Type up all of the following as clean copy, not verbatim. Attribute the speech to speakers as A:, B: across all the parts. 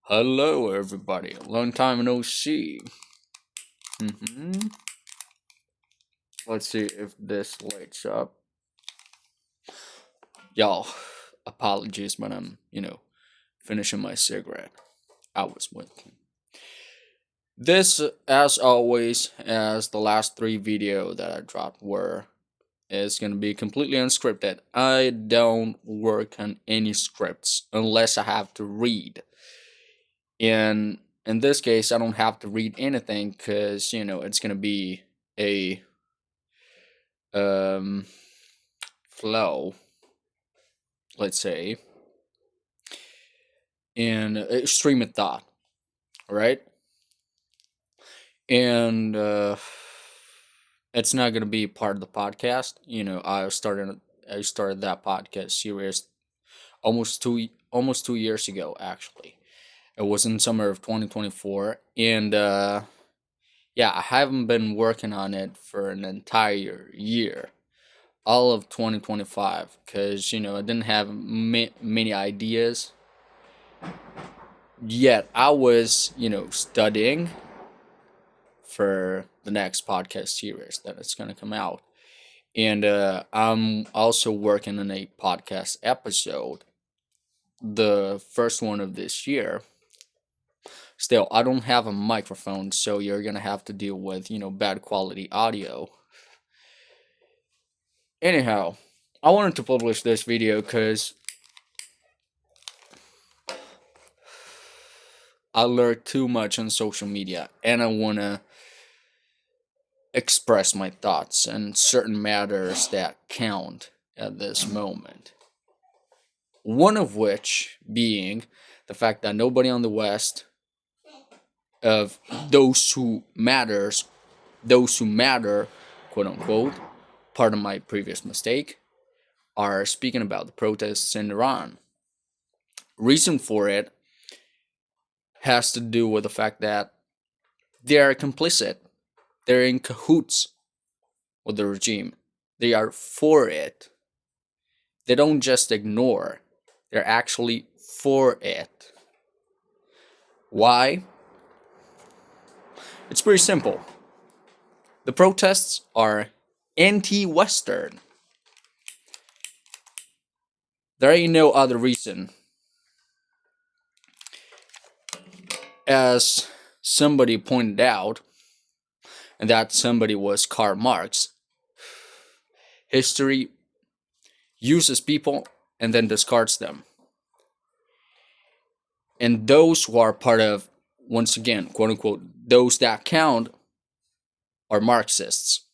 A: Hello, everybody. Long time no see. Let's see if this lights up. Y'all, apologies, but I'm finishing my cigarette. I was with. This, as always, as the last three video that I dropped were, is gonna be completely unscripted. I don't work on any scripts unless I have to read. In this case, I don't have to read anything because it's gonna be a um flow, let's say, and stream of thought, right? And it's not gonna be part of the podcast. I started that podcast series almost 2 years ago. Actually, it was in summer of 2024, and yeah, I haven't been working on it for an entire year, all of 2025, because I didn't have many ideas yet. I was studying for the next podcast series that it's going to come out, and I'm also working on a podcast episode, the first one of this year. Still, I don't have a microphone, so you're going to have to deal with bad quality audio. Anyhow, I wanted to publish this video because I learned too much on social media, and I want to express my thoughts on certain matters that count at this moment. One of which being the fact that nobody on the West, of those who matter, quote unquote, part of my previous mistake, are speaking about the protests in Iran. Reason for it has to do with the fact that they are complicit. They're in cahoots with the regime. They are for it. They don't just ignore, they're actually for it. Why? It's pretty simple. The protests are anti-Western. There ain't no other reason. As somebody pointed out, and that somebody was Karl Marx, history uses people and then discards them. And those who are part of, once again, quote unquote, those that count are Marxists.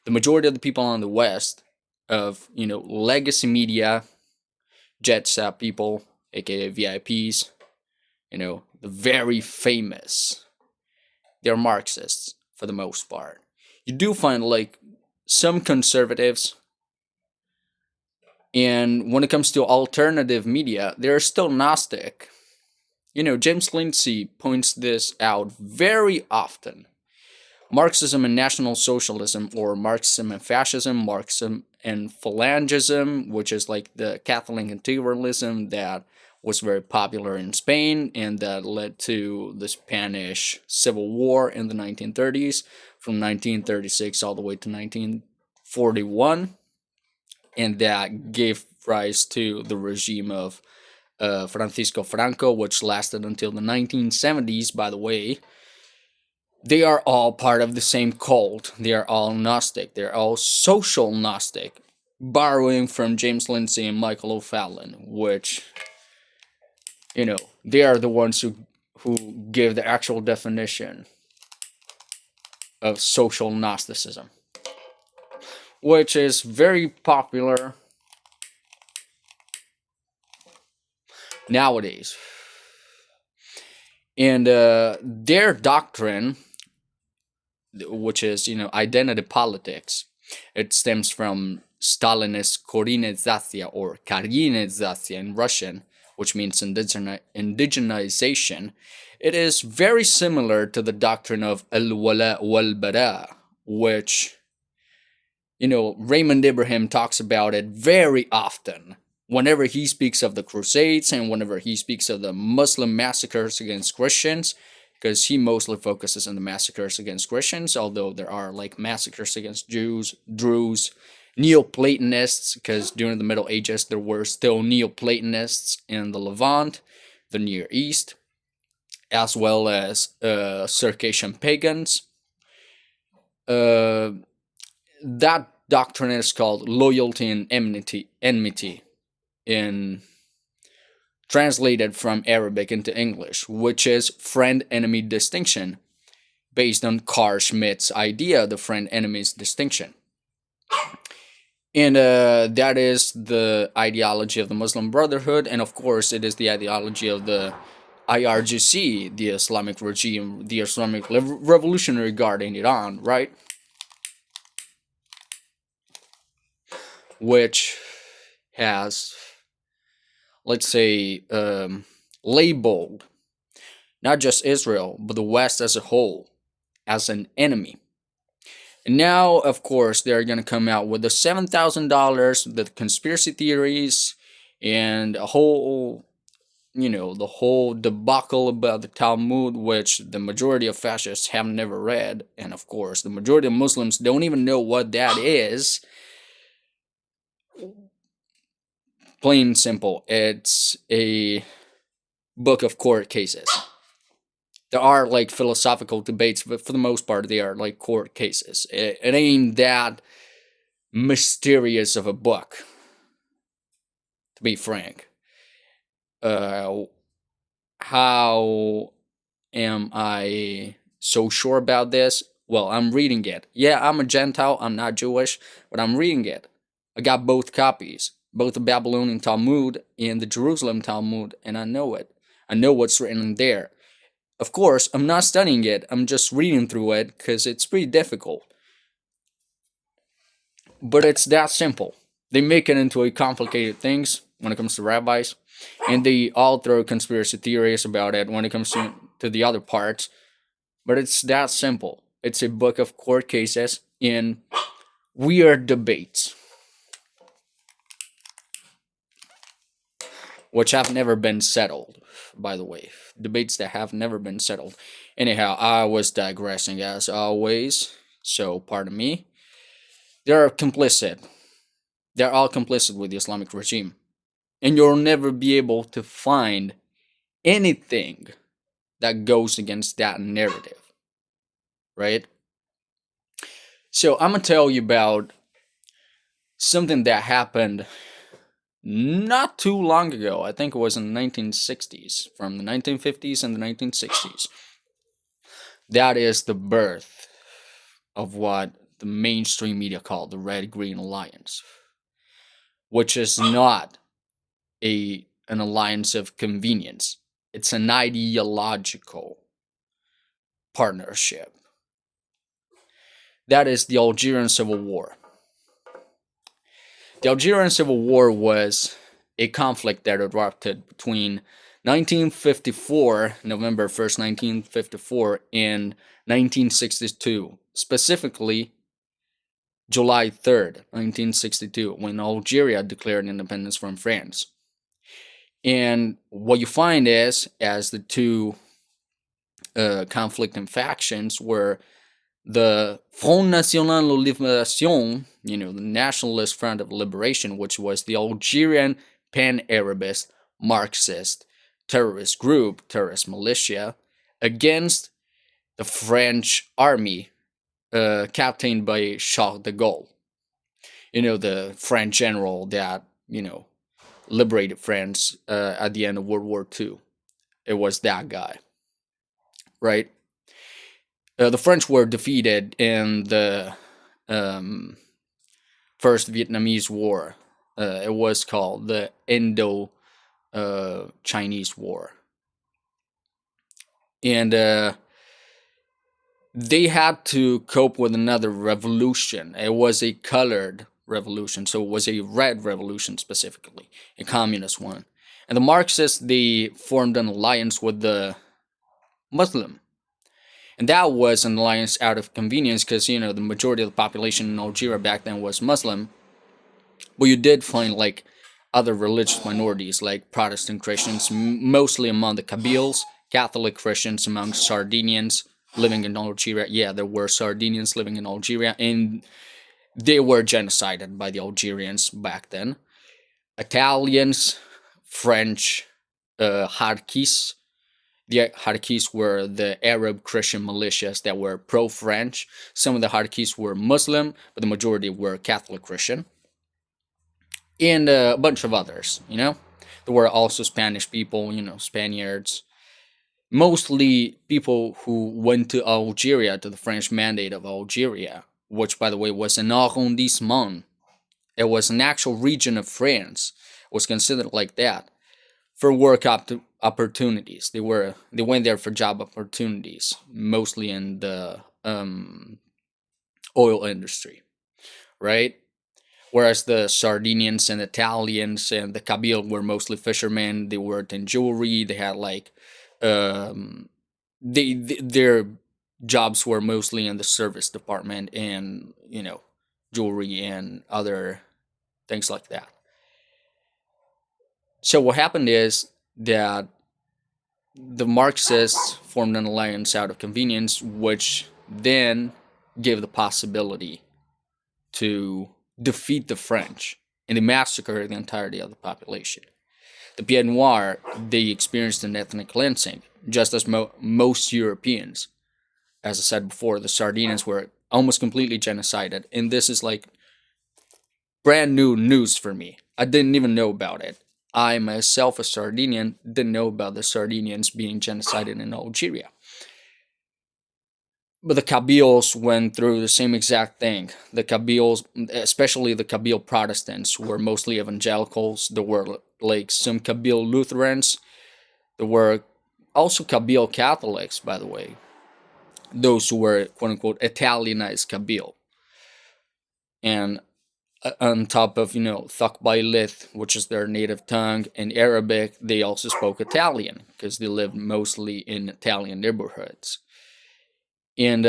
A: The majority of the people on the West, of legacy media, jet set people, aka VIPs, the very famous, they're Marxists for the most part. You do find like some conservatives, and when it comes to alternative media, they're still Gnostic. James Lindsay points this out very often. Marxism and National Socialism, or Marxism and Fascism, Marxism and Phalangism, which is like the Catholic integralism that was very popular in Spain and that led to the Spanish Civil War in the 1930s, from 1936 all the way to 1941, and that gave rise to the regime of Francisco Franco, which lasted until the 1970s, by the way. They are all part of the same cult. They are all Gnostic. They're all social Gnostic, borrowing from James Lindsay and Michael O'Fallon, which, they are the ones who give the actual definition of social Gnosticism, which is very popular nowadays. And their doctrine, which is identity politics, it stems from Stalinist Korenizatsiya, or Karenizatsiya in Russian, which means indigenization. It is very similar to the doctrine of al-wala wal-bara, which Raymond Ibrahim talks about it very often. Whenever he speaks of the Crusades and whenever he speaks of the Muslim massacres against Christians, because he mostly focuses on the massacres against Christians, although there are like massacres against Jews, Druze, Neoplatonists, because during the Middle Ages there were still Neoplatonists in the Levant, the Near East, as well as Circassian pagans. Uh, that doctrine is called loyalty and enmity in translated from Arabic into English, which is friend-enemy distinction, based on Carl Schmitt's idea, the friend-enemy's distinction. And that is the ideology of the Muslim Brotherhood, and of course it is the ideology of the IRGC, the Islamic regime, the Islamic Revolutionary Guard in Iran, right? Which has, let's say, labeled not just Israel, but the West as a whole as an enemy. And now, of course, they're going to come out with the $7,000, the conspiracy theories, and a whole, the whole debacle about the Talmud, which the majority of fascists have never read. And of course, the majority of Muslims don't even know what that is. Plain and simple, it's a book of court cases. There are like philosophical debates, but for the most part, they are like court cases. It ain't that mysterious of a book, to be frank. How am I so sure about this? Well, I'm reading it. Yeah, I'm a Gentile, I'm not Jewish, but I'm reading it. I got both copies, both the Babylonian Talmud and the Jerusalem Talmud, and I know it. I know what's written in there. Of course, I'm not studying it, I'm just reading through it because it's pretty difficult. But it's that simple. They make it into a complicated things when it comes to rabbis, and they all throw conspiracy theories about it when it comes to the other parts. But it's that simple. It's a book of court cases in weird debates, which have never been settled, by the way. Debates that have never been settled. Anyhow, I was digressing as always, so pardon me. They're complicit. They're all complicit with the Islamic regime. And you'll never be able to find anything that goes against that narrative. Right? So I'm going to tell you about something that happened not too long ago. I think it was in the 1960s, from the 1950s and the 1960s. That is the birth of what the mainstream media call the Red-Green Alliance, which is not an alliance of convenience. It's an ideological partnership. That is the Algerian Civil War. The Algerian Civil War was a conflict that erupted between 1954, November 1st, 1954, and 1962, specifically July 3rd, 1962, when Algeria declared independence from France. And what you find is, as the two conflicting factions were the Front National de Libération, the Nationalist Front of Liberation, which was the Algerian pan-Arabist Marxist terrorist group, terrorist militia, against the French army, captained by Charles de Gaulle. The French general that, liberated France at the end of World War II. It was that guy, right? The French were defeated in the First Vietnamese War. It was called the Indo-Chinese War. And they had to cope with another revolution. It was a colored revolution, so it was a red revolution specifically, a communist one. And the Marxists, they formed an alliance with the Muslim. And that was an alliance out of convenience because, the majority of the population in Algeria back then was Muslim. But you did find, like, other religious minorities like Protestant Christians, mostly among the Kabyles, Catholic Christians among Sardinians living in Algeria. Yeah, there were Sardinians living in Algeria, and they were genocided by the Algerians back then. Italians, French, Harkis. The Harkis were the Arab Christian militias that were pro-French. Some of the Harkis were Muslim, but the majority were Catholic Christian. And a bunch of others, There were also Spanish people, Spaniards. Mostly people who went to Algeria, to the French Mandate of Algeria, which, by the way, was an arrondissement. It was an actual region of France. It was considered like that for work opportunities. They went there for job opportunities, mostly in the oil industry, right? Whereas the Sardinians and Italians and the Kabyle were mostly fishermen. They worked in jewelry. They had their jobs were mostly in the service department and jewelry and other things like that. So what happened is that the Marxists formed an alliance out of convenience, which then gave the possibility to defeat the French, and they massacred the entirety of the population. The Pied Noir, they experienced an ethnic cleansing, just as most Europeans. As I said before, the Sardinians were almost completely genocided, and this is like brand new news for me. I didn't even know about it. I myself, a Sardinian, didn't know about the Sardinians being genocided in Algeria. But the Kabyles went through the same exact thing. The Kabyles, especially the Kabyle Protestants, were mostly evangelicals. There were some Kabyle Lutherans. There were also Kabyle Catholics, by the way. Those who were, quote unquote, Italianized Kabyle. And on top of, Thakbaylith, which is their native tongue, and Arabic, they also spoke Italian because they lived mostly in Italian neighborhoods. And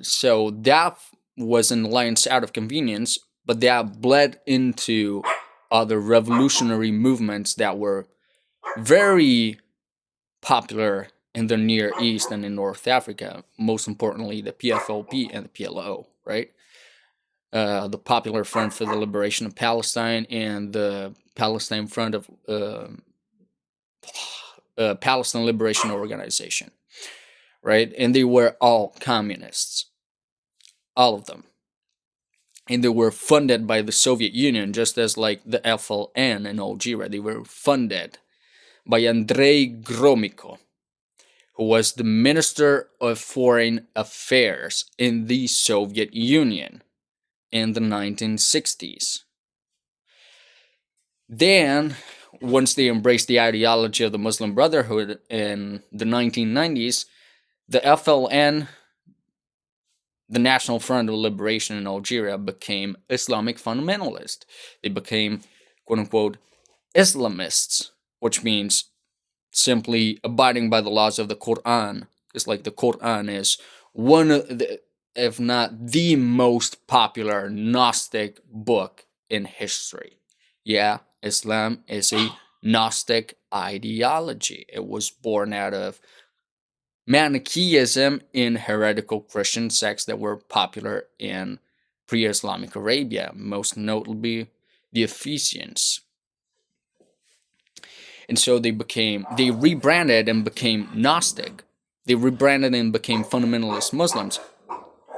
A: so that was an alliance out of convenience, but that bled into other revolutionary movements that were very popular in the Near East and in North Africa, most importantly the PFLP and the PLO, right? The Popular Front for the Liberation of Palestine and the Palestine Front of Palestine Liberation Organization, right? And they were all communists, all of them. And they were funded by the Soviet Union, just as like the FLN in Algeria. They were funded by Andrei Gromyko, who was the Minister of Foreign Affairs in the Soviet Union in the 1960s. Then, once they embraced the ideology of the Muslim Brotherhood in the 1990s, the FLN, the National Front of Liberation in Algeria, became Islamic fundamentalist. They became, quote unquote, Islamists, which means simply abiding by the laws of the Quran. It's like the Quran is one of the, if not the most popular Gnostic book in history. Yeah, Islam is a Gnostic ideology. It was born out of Manichaeism in heretical Christian sects that were popular in pre-Islamic Arabia, most notably the Ephesians. And so they rebranded and became Gnostic. They rebranded and became fundamentalist Muslims,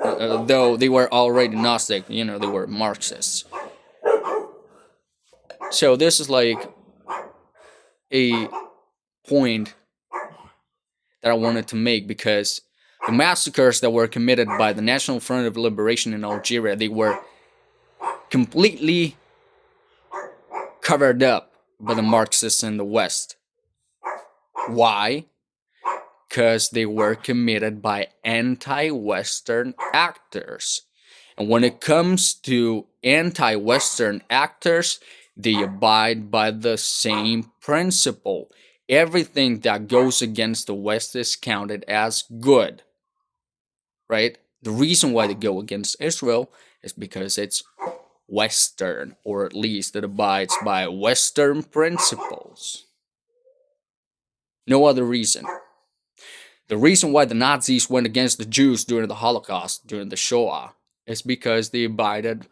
A: though they were already Gnostic, they were Marxists. So this is like a point that I wanted to make, because the massacres that were committed by the National Front of Liberation in Algeria, they were completely covered up by the Marxists in the West. Why? Because they were committed by anti-Western actors. And when it comes to anti-Western actors, they abide by the same principle. Everything that goes against the West is counted as good, right? The reason why they go against Israel is because it's Western, or at least it abides by Western principles. No other reason. The reason why the Nazis went against the Jews during the Holocaust, during the Shoah, is because they abode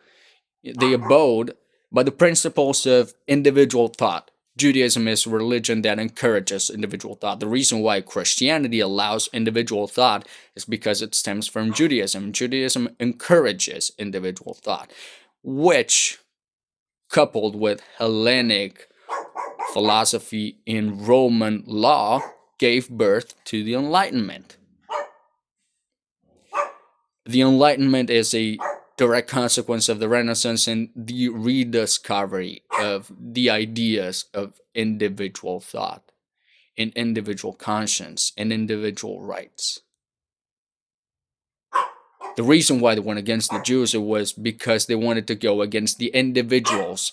A: by the principles of individual thought. Judaism is a religion that encourages individual thought. The reason why Christianity allows individual thought is because it stems from Judaism. Judaism encourages individual thought, which, coupled with Hellenic philosophy in Roman law, gave birth to the Enlightenment. The Enlightenment is a direct consequence of the Renaissance and the rediscovery of the ideas of individual thought, and individual conscience, and individual rights. The reason why they went against the Jews was because they wanted to go against the individuals.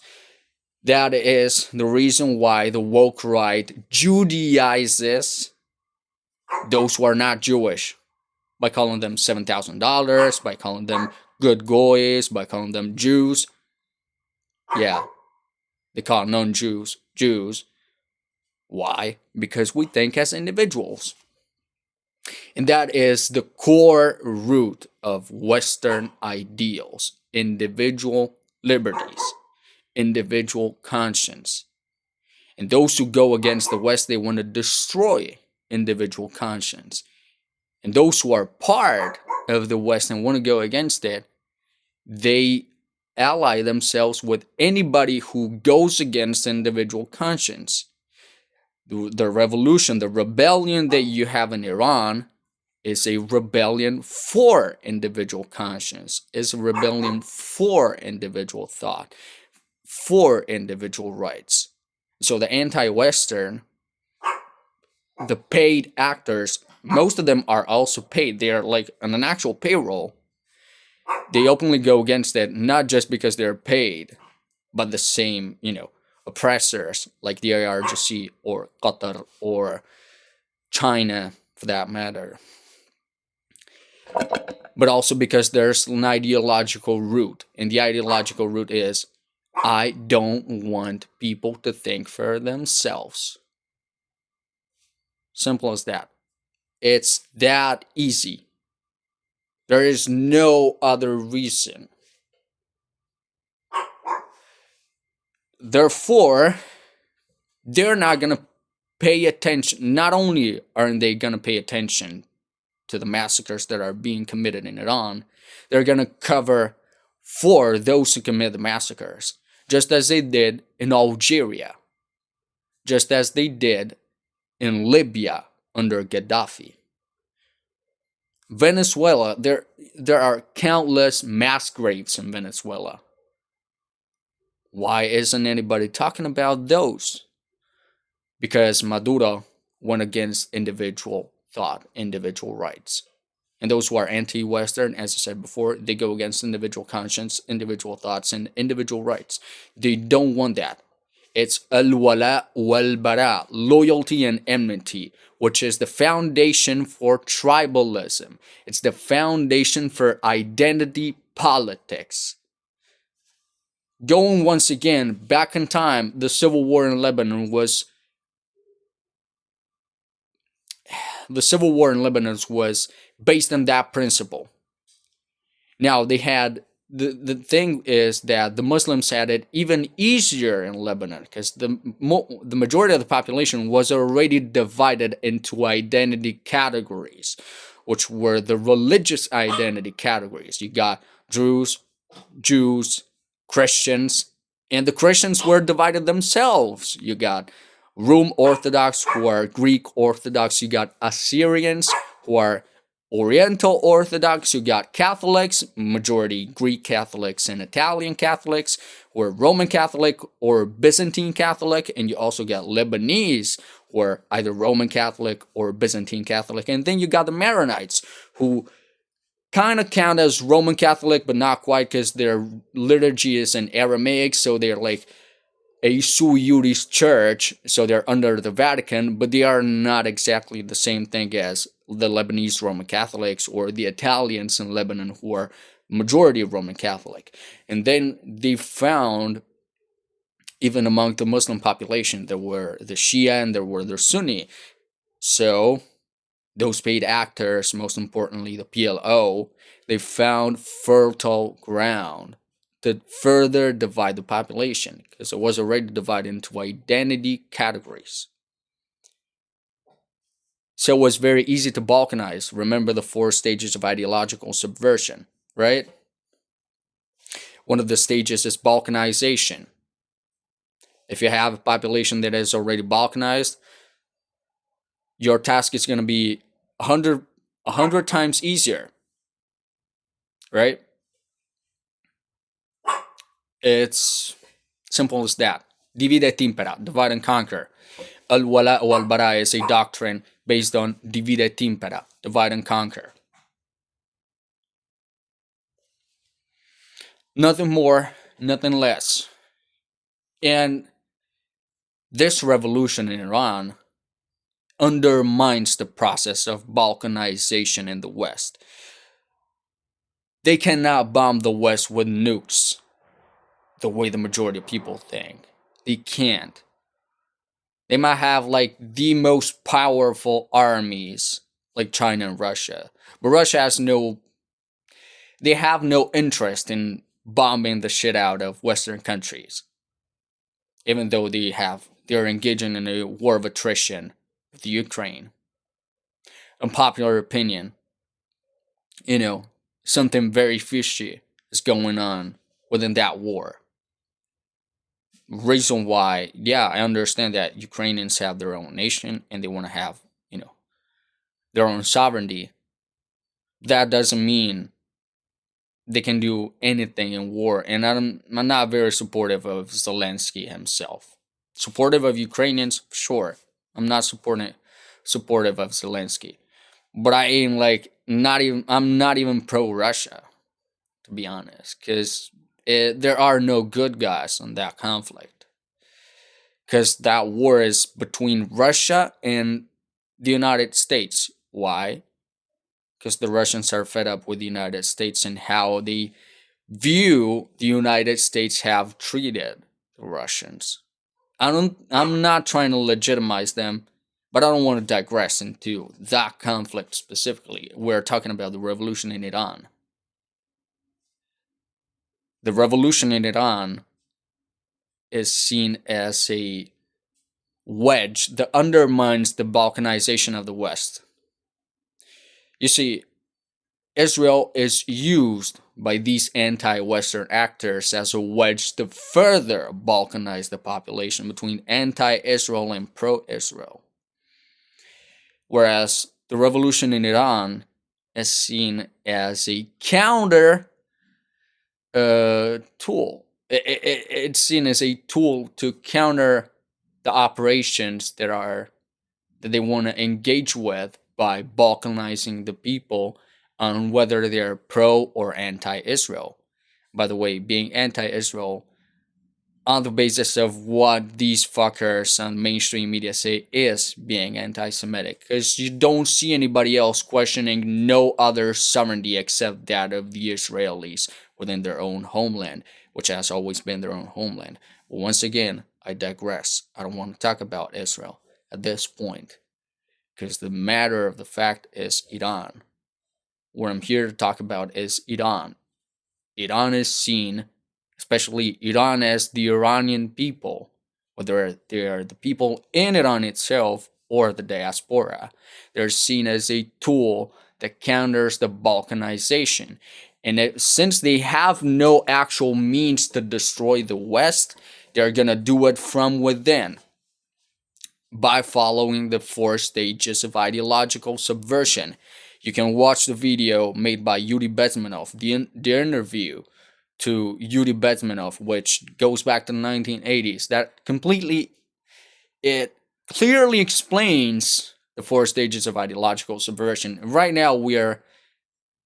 A: That is the reason why the woke right Judaizes those who are not Jewish by calling them $7,000, by calling them good goys, by calling them Jews. Yeah, they call non-Jews Jews. Why? Because we think as individuals. And that is the core root of Western ideals: individual liberties, individual conscience. And those who go against the West, they want to destroy individual conscience. And those who are part of the West and want to go against it, they ally themselves with anybody who goes against individual conscience. The revolution, the rebellion that you have in Iran is a rebellion for individual conscience, is a rebellion for individual thought, for individual rights. So the anti-Western, the paid actors, most of them are also paid. They are like on an actual payroll. They openly go against it, not just because they're paid, but the same, oppressors like the IRGC or Qatar or China, for that matter. But also because there's an ideological root, and the ideological root is, I don't want people to think for themselves. Simple as that. It's that easy. There is no other reason. Therefore, they're not going to pay attention. Not only aren't they going to pay attention to the massacres that are being committed in Iran, they're going to cover for those who commit the massacres, just as they did in Algeria, just as they did in Libya under Gaddafi. Venezuela, there are countless mass graves in Venezuela. Why isn't anybody talking about those? Because Maduro went against individual thought, individual rights. And those who are anti-Western, as I said before, they go against individual conscience, individual thoughts, and individual rights. They don't want that. It's al-wala wal-bara, loyalty and enmity, which is the foundation for tribalism. It's the foundation for identity politics. Going once again back in time, the civil war in Lebanon was based on that principle. Now they had the thing is that the Muslims had it even easier in Lebanon because the majority of the population was already divided into identity categories, which were the religious identity categories. You got Druze, Jews, Christians, and the Christians were divided themselves. You got Rome Orthodox, who are Greek Orthodox. You got Assyrians, who are Oriental Orthodox. You got Catholics, majority Greek Catholics and Italian Catholics, who are Roman Catholic or Byzantine Catholic. And you also got Lebanese, who are either Roman Catholic or Byzantine Catholic. And then you got the Maronites, who kind of count as Roman Catholic, but not quite, because their liturgy is in Aramaic, so they're like a sui juris church, so they're under the Vatican, but they are not exactly the same thing as the Lebanese Roman Catholics or the Italians in Lebanon, who are majority Roman Catholic. And then they found, even among the Muslim population, there were the Shia and there were the Sunni. So those paid actors, most importantly the PLO, they found fertile ground to further divide the population, because it was already divided into identity categories. So it was very easy to balkanize. Remember the 4 stages of ideological subversion, right? One of the stages is balkanization. If you have a population that is already balkanized, your task is going to be 100 times easier, right? It's simple as that. Divide et impera, divide and conquer. Al-wala wal-bara is a doctrine based on divide et impera, divide and conquer. Nothing more, nothing less. And this revolution in Iran undermines the process of balkanization in the West. They cannot bomb the West with nukes the way the majority of people think. They can't. They might have like the most powerful armies like China and Russia, but Russia has they have no interest in bombing the shit out of Western countries, even though they're engaging in a war of attrition with Ukraine. Unpopular opinion, something very fishy is going on within that war. Reason why, yeah, I understand that Ukrainians have their own nation and they want to have, their own sovereignty. That doesn't mean they can do anything in war. And I'm not very supportive of Zelensky himself. Supportive of Ukrainians, sure. I'm not supportive of Zelensky. But I ain't I'm not even pro-Russia, to be honest. Because there are no good guys in that conflict. Because that war is between Russia and the United States. Why? Because the Russians are fed up with the United States and how they view the United States have treated the Russians. I'm not trying to legitimize them, but I don't want to digress into that conflict specifically. We're talking about the revolution in Iran. The revolution in Iran is seen as a wedge that undermines the balkanization of the West. You see, Israel is used by these anti-Western actors as a wedge to further balkanize the population between anti-Israel and pro-Israel. Whereas the revolution in Iran is seen as a counter tool. It's seen as a tool to counter the operations that they want to engage with by balkanizing the people on whether they're pro or anti-Israel. By the way, being anti-Israel on the basis of what these fuckers on mainstream media say is being anti-Semitic, because you don't see anybody else questioning no other sovereignty except that of the Israelis within their own homeland, which has always been their own homeland. But once again, I digress. I don't want to talk about Israel at this point, because the matter of the fact is Iran. What I'm here to talk about is Iran. Iran is seen, especially Iran, as the Iranian people, whether they are the people in Iran itself or the diaspora. They're seen as a tool that counters the balkanization. And since they have no actual means to destroy the West, they're going to do it from within by following the 4 stages of ideological subversion. You can watch the video made by Yuri Bezmenov, the interview to Yuri Bezmenov, which goes back to the 1980s. It clearly explains the 4 stages of ideological subversion. Right now, we are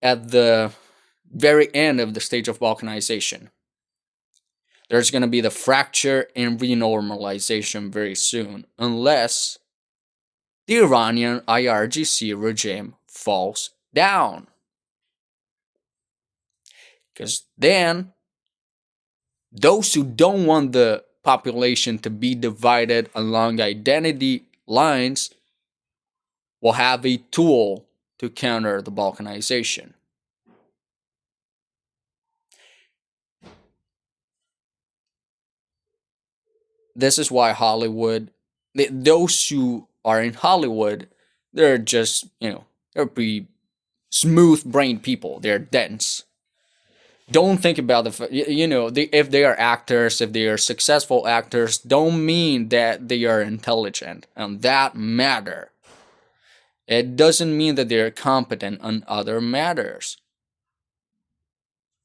A: at the very end of the stage of balkanization. There's going to be the fracture and renormalization very soon, unless the Iranian IRGC regime falls down. Because then those who don't want the population to be divided along identity lines will have a tool to counter the balkanization. This is why Hollywood, those who are in Hollywood, they're just, they're pretty smooth brained people. They're dense. Don't think about if they are actors, if they are successful actors, don't mean that they are intelligent, and that matter. It doesn't mean that they're competent on other matters.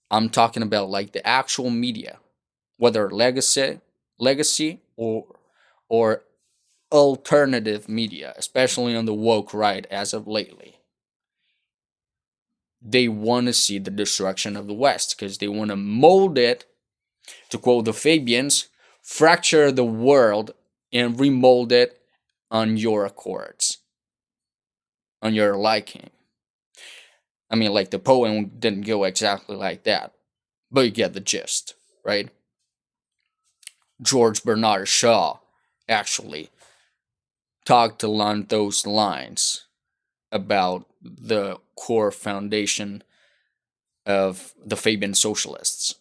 A: I'm talking about like the actual media, whether legacy or alternative media, especially on the woke right as of lately. They want to see the destruction of the West because they want to mold it, to quote the Fabians, fracture the world and remold it on your accords, on your liking. I mean, like the poem didn't go exactly like that, but you get the gist, right? George Bernard Shaw actually talked along those lines about the core foundation of the Fabian socialists.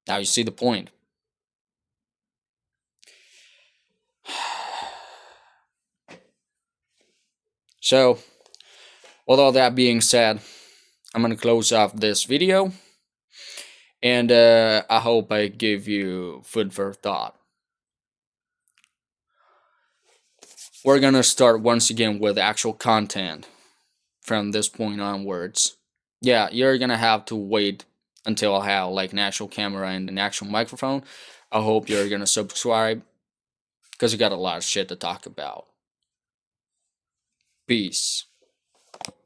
A: Now you see the point. So, with all that being said, I'm going to close off this video. And I hope I gave you food for thought. We're going to start once again with actual content from this point onwards. Yeah, you're going to have to wait until I have like an actual camera and an actual microphone. I hope you're going to subscribe because we got a lot of shit to talk about. Peace.